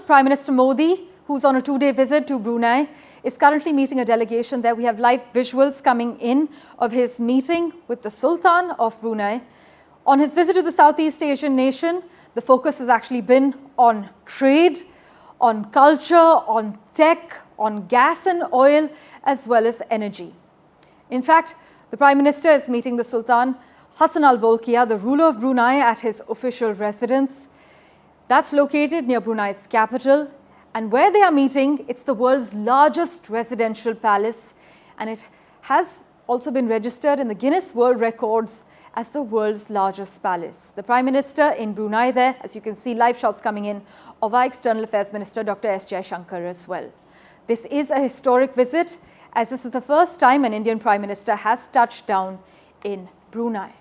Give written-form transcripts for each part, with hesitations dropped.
Prime Minister Modi, who's on a two-day visit to Brunei, is currently meeting a delegation there. We have live visuals coming in of his meeting with the Sultan of Brunei. On his visit to the Southeast Asian nation, the focus has actually been on trade, on culture, on tech, on gas and oil, as well as energy. In fact, the Prime Minister is meeting the Sultan Hassan Al Bolkiah, the ruler of Brunei, at his official residence. That's located near Brunei's capital. And where they are meeting, it's the world's largest residential palace. And it has also been registered in the Guinness World Records as the world's largest palace. The Prime Minister in Brunei there, as you can see, live shots coming in of our External Affairs Minister, Dr. S. Jaishankar as well. This is a historic visit, as this is the first time an Indian Prime Minister has touched down in Brunei.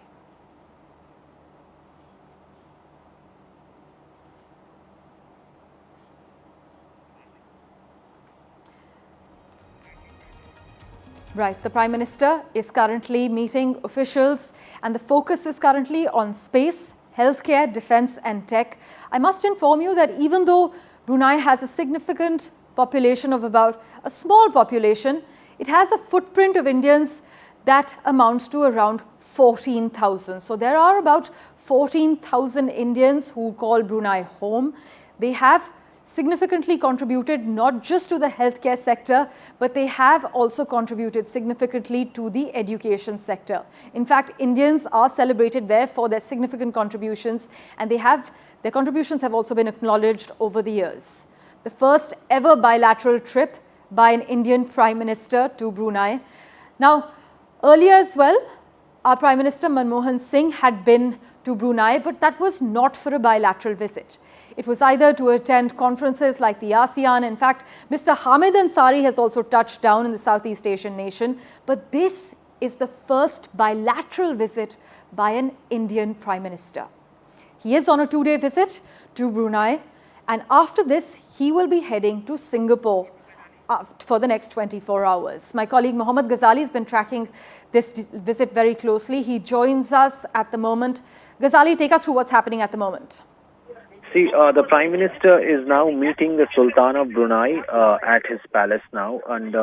Right, the Prime Minister is currently meeting officials, and the focus is currently on space, healthcare, defense and tech. I must inform you that even though Brunei has a significant population of about a small population, it has a footprint of Indians that amounts to around 14,000. So there are about 14,000 Indians who call Brunei home. They have significantly contributed not just to the healthcare sector, but they have also contributed significantly to the education sector. In fact, Indians are celebrated there for their significant contributions, and their contributions have also been acknowledged over the years. The first ever bilateral trip by an Indian Prime Minister to Brunei. Now, earlier as well, our Prime Minister Manmohan Singh had been to Brunei, but that was not for a bilateral visit. It was either to attend conferences like the ASEAN. In fact, Mr. Hamid Ansari has also touched down in the Southeast Asian nation. But this is the first bilateral visit by an Indian Prime Minister. He is on a two-day visit to Brunei, and after this, he will be heading to Singapore for the next 24 hours. My colleague Mohammed Ghazali has been tracking this visit very closely. He joins us at the moment. Ghazali, take us through what's happening at the moment. See, the Prime Minister is now meeting the Sultan of Brunei at his palace now, and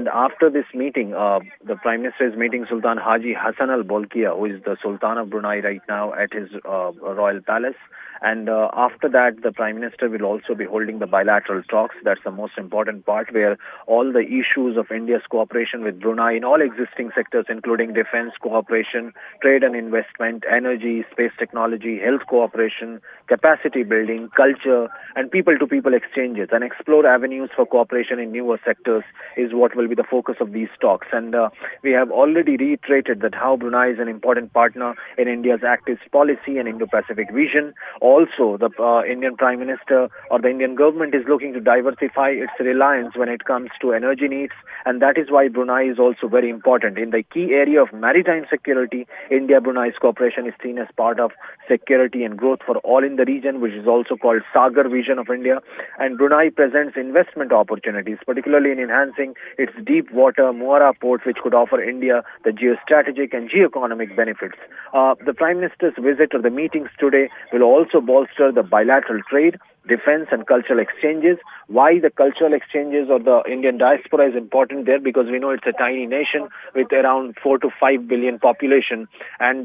after this meeting, the Prime Minister is meeting Sultan Haji Hassan Al Bolkiah, who is the Sultan of Brunei right now, at his royal palace. And after that, the Prime Minister will also be holding the bilateral talks. That's the most important part, where all the issues of India's cooperation with Brunei in all existing sectors, including defense cooperation, trade and investment, energy, space technology, health cooperation, capacity building, culture, and people-to-people exchanges, and explore avenues for cooperation in newer sectors is what will be the focus of these talks. And we have already reiterated that how Brunei is an important partner in India's active policy and Indo-Pacific vision. Also, the Indian Prime Minister or the Indian government is looking to diversify its reliance when it comes to energy needs, and that is why Brunei is also very important. In the key area of maritime security, India-Brunei's cooperation is seen as part of security and growth for all in the region, which is also called Sagar Vision of India. And Brunei presents investment opportunities, particularly in enhancing its deep water Muara port, which could offer India the geostrategic and geoeconomic benefits. The Prime Minister's visit or the meetings today will also bolster the bilateral trade, defense and cultural exchanges. Why the cultural exchanges or the Indian diaspora is important there? Because we know it's a tiny nation with around 4 to 5 billion population and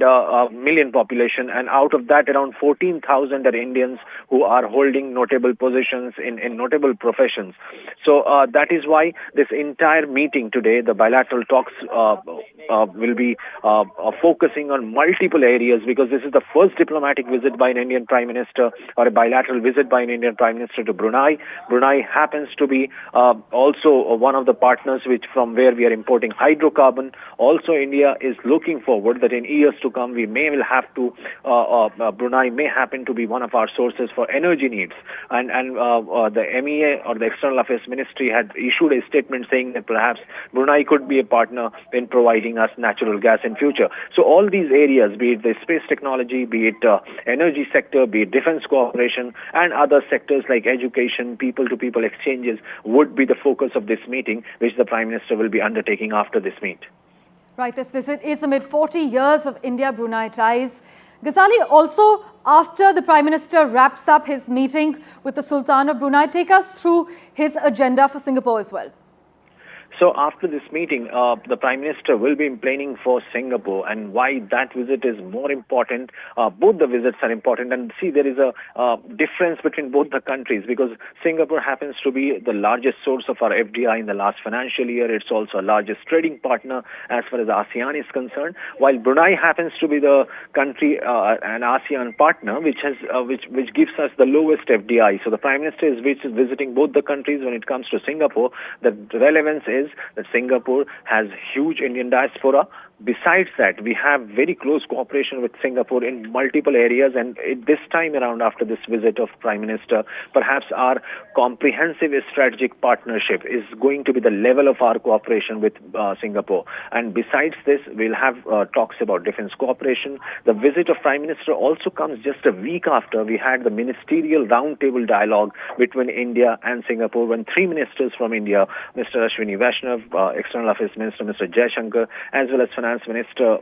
million population, and out of that around 14,000 are Indians who are holding notable positions in notable professions. So that is why this entire meeting today, the bilateral talks will be focusing on multiple areas, because this is the first diplomatic visit by an Indian Prime Minister or a bilateral visit by an Indian Prime Minister to Brunei. Brunei happens to be also one of the partners from where we are importing hydrocarbon. Also, India is looking forward that in years to come Brunei may happen to be one of our sources for energy needs. And the MEA or the External Affairs Ministry had issued a statement saying that perhaps Brunei could be a partner in providing us natural gas in future. So all these areas, be it the space technology, be it energy sector, be it defense cooperation, and other sectors like education, people-to-people exchanges, would be the focus of this meeting, which the Prime Minister will be undertaking after this meet. Right, this visit is amid 40 years of India-Brunei ties. Ghazali, also after the Prime Minister wraps up his meeting with the Sultan of Brunei, take us through his agenda for Singapore as well. So after this meeting, the Prime Minister will be planning for Singapore, and why that visit is more important. Both the visits are important, and see, there is a difference between both the countries because Singapore happens to be the largest source of our FDI in the last financial year. It's also our largest trading partner as far as ASEAN is concerned, while Brunei happens to be the country, an ASEAN partner, which gives us the lowest FDI. So the Prime Minister is visiting both the countries when it comes to Singapore. The relevance is that Singapore has huge Indian diaspora. Besides that, we have very close cooperation with Singapore in multiple areas, and this time around, after this visit of Prime Minister, perhaps our comprehensive strategic partnership is going to be the level of our cooperation with Singapore. And besides this, we'll have talks about defense cooperation. The visit of Prime Minister also comes just a week after we had the ministerial roundtable dialogue between India and Singapore, when three ministers from India, Mr. Ashwini Vaishnav, External Affairs Minister Mr. Jaishankar, as well as Finance Minister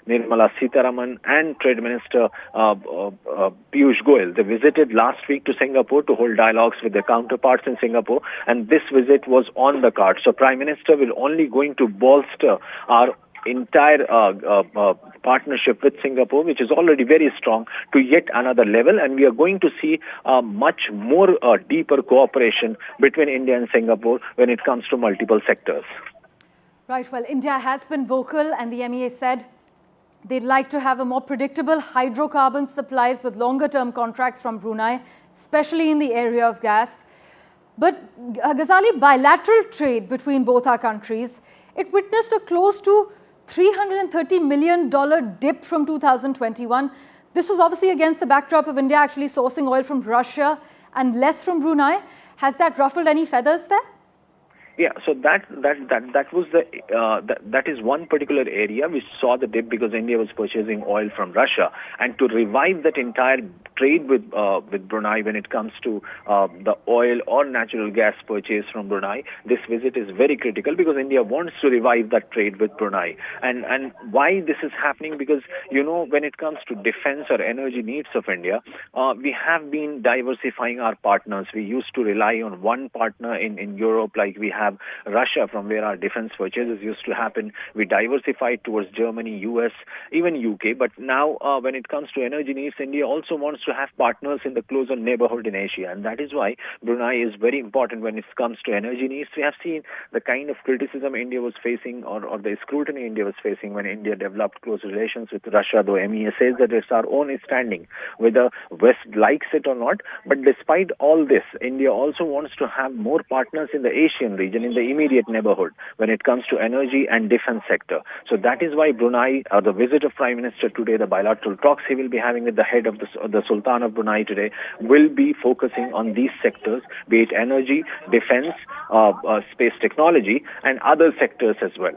Nirmala Sitharaman and Trade Minister Piyush Goyal. They visited last week to Singapore to hold dialogues with their counterparts in Singapore, and this visit was on the card. So Prime Minister will only going to bolster our entire partnership with Singapore, which is already very strong, to yet another level, and we are going to see much more deeper cooperation between India and Singapore when it comes to multiple sectors. Right, well, India has been vocal, and the MEA said they'd like to have a more predictable hydrocarbon supplies with longer-term contracts from Brunei, especially in the area of gas. But Ghazali, bilateral trade between both our countries, it witnessed a close to $330 million dip from 2021. This was obviously against the backdrop of India actually sourcing oil from Russia and less from Brunei. Has that ruffled any feathers there? Yeah, so that was that is one particular area which saw the dip because India was purchasing oil from Russia, and to revive that entire trade with Brunei when it comes to the oil or natural gas purchase from Brunei, this visit is very critical because India wants to revive that trade with Brunei. And why this is happening? Because when it comes to defense or energy needs of India, we have been diversifying our partners. We used to rely on one partner in Europe, like we have Russia, from where our defense purchases used to happen. We diversified towards Germany, US, even UK. But now when it comes to energy needs, India also wants to have partners in the closer neighborhood in Asia. And that is why Brunei is very important when it comes to energy needs. We have seen the kind of criticism India was facing, or the scrutiny India was facing when India developed close relations with Russia, though MEA says that it's our own standing, whether West likes it or not. But despite all this, India also wants to have more partners in the Asian region, in the immediate neighborhood, when it comes to energy and defense sector. So that is why Brunei, the visit of Prime Minister today, the bilateral talks he will be having with the head of the Sultan of Brunei today, will be focusing on these sectors, be it energy, defense, space technology, and other sectors as well.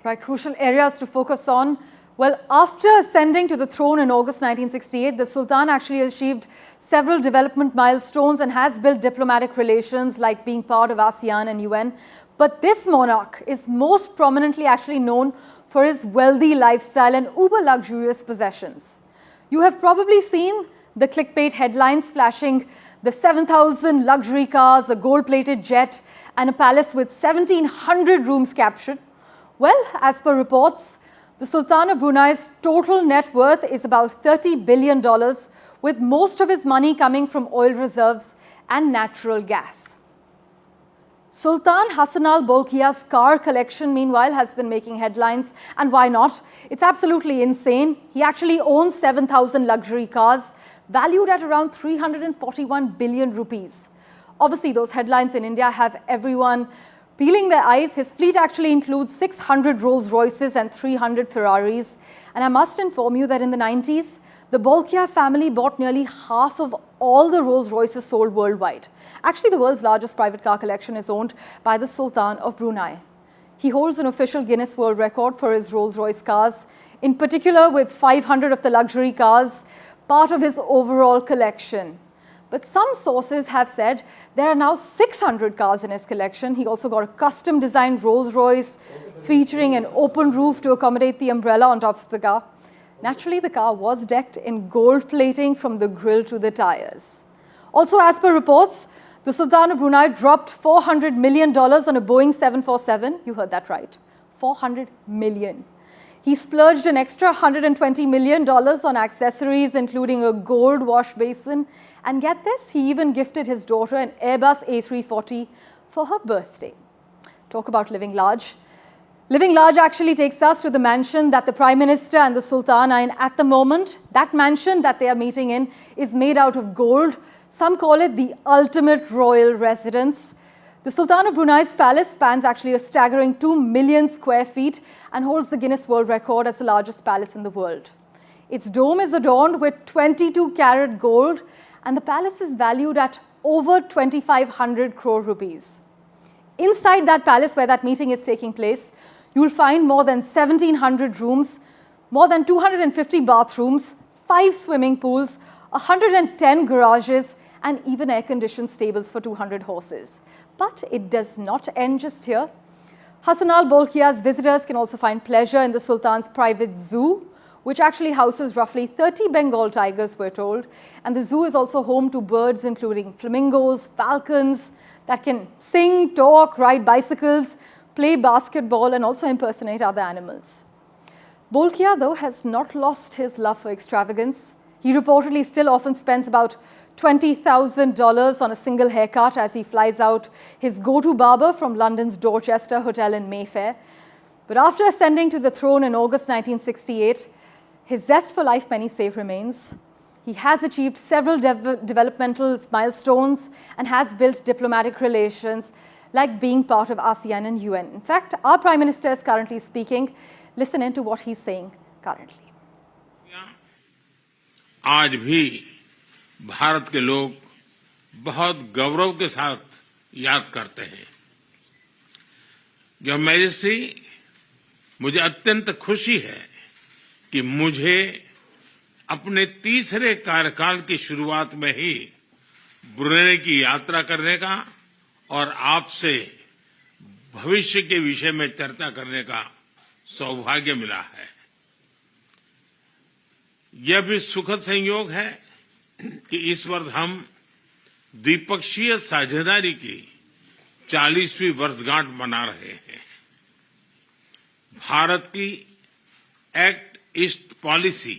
Right, crucial areas to focus on. Well, after ascending to the throne in August 1968, the Sultan actually achieved several development milestones and has built diplomatic relations, like being part of ASEAN and UN. But this monarch is most prominently actually known for his wealthy lifestyle and uber luxurious possessions. You have probably seen the clickbait headlines flashing the 7,000 luxury cars, a gold-plated jet, and a palace with 1,700 rooms captured. Well, as per reports, the Sultan of Brunei's total net worth is about $30 billion, with most of his money coming from oil reserves and natural gas. Sultan Hassan Al Bolkiah's car collection, meanwhile, has been making headlines. And why not? It's absolutely insane. He actually owns 7,000 luxury cars, valued at around 341 billion rupees. Obviously, those headlines in India have everyone peeling their eyes. His fleet actually includes 600 Rolls Royces and 300 Ferraris. And I must inform you that in the 90s, the Bolkiah family bought nearly half of all the Rolls Royces sold worldwide. Actually, the world's largest private car collection is owned by the Sultan of Brunei. He holds an official Guinness World Record for his Rolls Royce cars, in particular with 500 of the luxury cars, part of his overall collection. But some sources have said there are now 600 cars in his collection. He also got a custom-designed Rolls Royce featuring an open roof to accommodate the umbrella on top of the car. Naturally, the car was decked in gold plating from the grille to the tires. Also, as per reports, the Sultan of Brunei dropped $400 million on a Boeing 747. You heard that right. $400 million. He splurged an extra $120 million on accessories, including a gold wash basin. And get this, he even gifted his daughter an Airbus A340 for her birthday. Talk about living large. Living large actually takes us to the mansion that the Prime Minister and the Sultan are in at the moment. That mansion that they are meeting in is made out of gold. Some call it the ultimate royal residence. The Sultan of Brunei's palace spans actually a staggering 2 million square feet and holds the Guinness World Record as the largest palace in the world. Its dome is adorned with 22-carat gold, and the palace is valued at over 2,500 crore rupees. Inside that palace where that meeting is taking place, you'll find more than 1,700 rooms, more than 250 bathrooms, 5 swimming pools, 110 garages, and even air-conditioned stables for 200 horses. But it does not end just here. Hassan Al Bolkiah's visitors can also find pleasure in the Sultan's private zoo, which actually houses roughly 30 Bengal tigers, we're told. And the zoo is also home to birds including flamingos, falcons, that can sing, talk, ride bicycles, play basketball, and also impersonate other animals. Bolkiah, though, has not lost his love for extravagance. He reportedly still often spends about $20,000 on a single haircut as he flies out his go-to barber from London's Dorchester Hotel in Mayfair. But after ascending to the throne in August 1968, his zest for life, many say, remains. He has achieved several developmental milestones and has built diplomatic relations, like being part of ASEAN and UN. In fact, our Prime Minister is currently speaking. Listen in to what he's saying currently. आज भी भारत के लोग बहुत गौरव के साथ याद करते हैं। योर मैजेस्टी, मुझे अत्यंत खुशी है कि मुझे अपने तीसरे कार्यकाल की शुरुआत में ही ब्रुनेई की यात्रा करने का और आपसे भविष्य के विषय में चर्चा करने का सौभाग्य मिला है। यह भी सुखद संयोग है कि इस वर्ष हम द्विपक्षीय साझेदारी की 40वीं वर्षगांठ मना रहे हैं। भारत की एक्ट ईस्ट पॉलिसी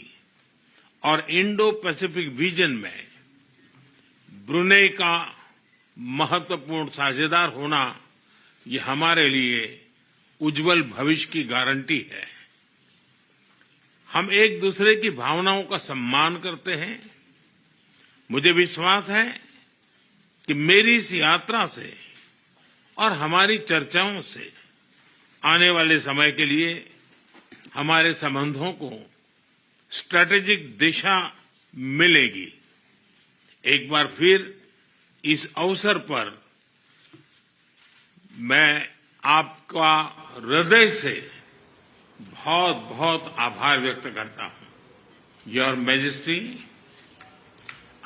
और इंडो पैसिफिक विजन में ब्रुनेई का महत्वपूर्ण साझेदार होना ये हमारे लिए उज्जवल भविष्य की गारंटी है। हम एक दूसरे की भावनाओं का सम्मान करते हैं। मुझे विश्वास है कि मेरी इस यात्रा से और हमारी चर्चाओं से आने वाले समय के लिए हमारे संबंधों को स्ट्रैटेजिक दिशा मिलेगी। एक बार फिर इस अवसर पर मैं आपका हृदय से बहुत बहुत आभार व्यक्त करता हूं। योर मैजेस्टी,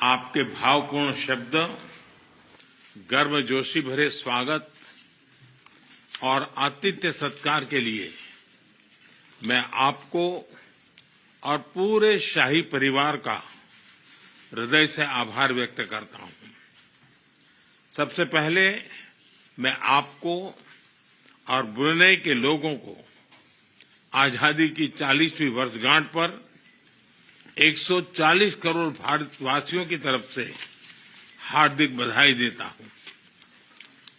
आपके भावपूर्ण शब्द, गर्मजोशी भरे स्वागत और आतिथ्य सत्कार के लिए मैं आपको और पूरे शाही परिवार का हृदय से आभार व्यक्त करता हूं। सबसे पहले मैं आपको और ब्रुनेई के लोगों को आजादी की 40वीं वर्षगांठ पर 140 करोड़ भारतवासियों की तरफ से हार्दिक बधाई देता हूं।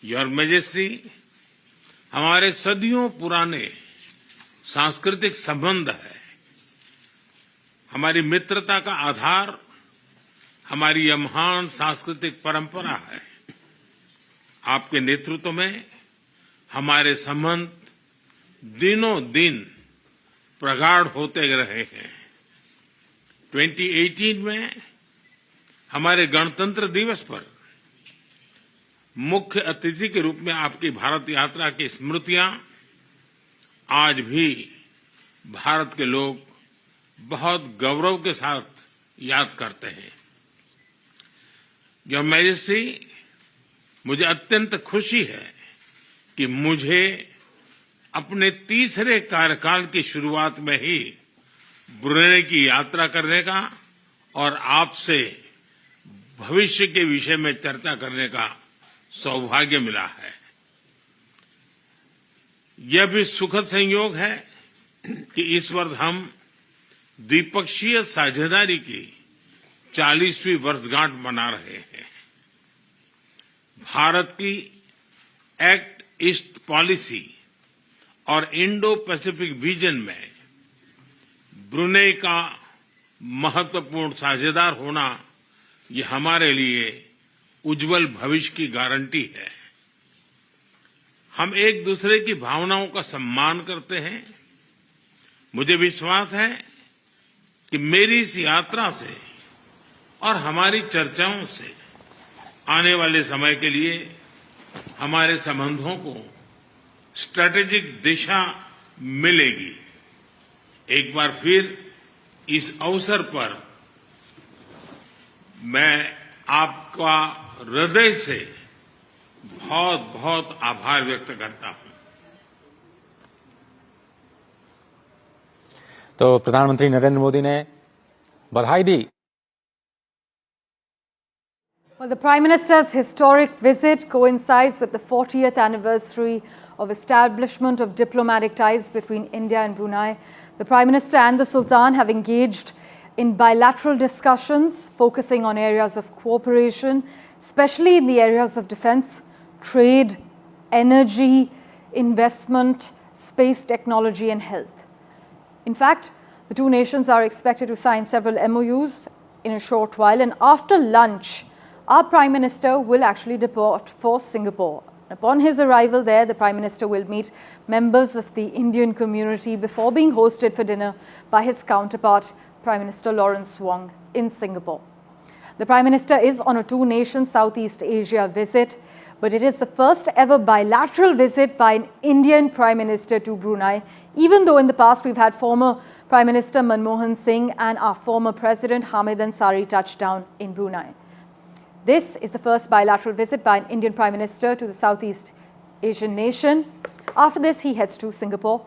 योर मैजेस्टी, हमारे सदियों पुराने सांस्कृतिक संबंध है। हमारी मित्रता का आधार हमारी यह महान सांस्कृतिक परंपरा है। आपके नेतृत्व में हमारे संबंध दिनों दिन प्रगाढ़ होते रहे हैं। 2018 में हमारे गणतंत्र दिवस पर मुख्य अतिथि के रूप में आपकी भारत यात्रा की स्मृतियां आज भी भारत के लोग बहुत गौरव के साथ याद करते हैं। योर मैजेस्टी, मुझे अत्यंत खुशी है कि मुझे अपने तीसरे कार्यकाल की शुरुआत में ही ब्रुनेई की यात्रा करने का और आपसे भविष्य के विषय में चर्चा करने का सौभाग्य मिला है। यह भी सुखद संयोग है कि इस वर्ष हम द्विपक्षीय साझेदारी की 40वीं वर्षगांठ मना रहे हैं। भारत की एक्ट ईस्ट पॉलिसी और इंडो पैसिफिक विजन में ब्रुनेई का महत्वपूर्ण साझेदार होना ये हमारे लिए उज्जवल भविष्य की गारंटी है। हम एक दूसरे की भावनाओं का सम्मान करते हैं। मुझे विश्वास है कि मेरी इस यात्रा से और हमारी चर्चाओं से आने वाले समय के लिए हमारे संबंधों को स्ट्रैटेजिक दिशा मिलेगी। एक बार फिर इस अवसर पर मैं आपका हृदय से बहुत बहुत आभार व्यक्त करता हूं। तो प्रधानमंत्री नरेंद्र मोदी ने बधाई दी। Well, the Prime Minister's historic visit coincides with the 40th anniversary of establishment of diplomatic ties between India and Brunei. The Prime Minister and the Sultan have engaged in bilateral discussions focusing on areas of cooperation, especially in the areas of defense, trade, energy, investment, space technology and health. In fact, the two nations are expected to sign several MOUs in a short while, and after lunch, our Prime Minister will actually depart for Singapore. Upon his arrival there, the Prime Minister will meet members of the Indian community before being hosted for dinner by his counterpart, Prime Minister Lawrence Wong, in Singapore. The Prime Minister is on a two-nation Southeast Asia visit, but it is the first ever bilateral visit by an Indian Prime Minister to Brunei, even though in the past we've had former Prime Minister Manmohan Singh and our former President Hamid Ansari touch down in Brunei. This is the first bilateral visit by an Indian Prime Minister to the Southeast Asian nation. After this, he heads to Singapore.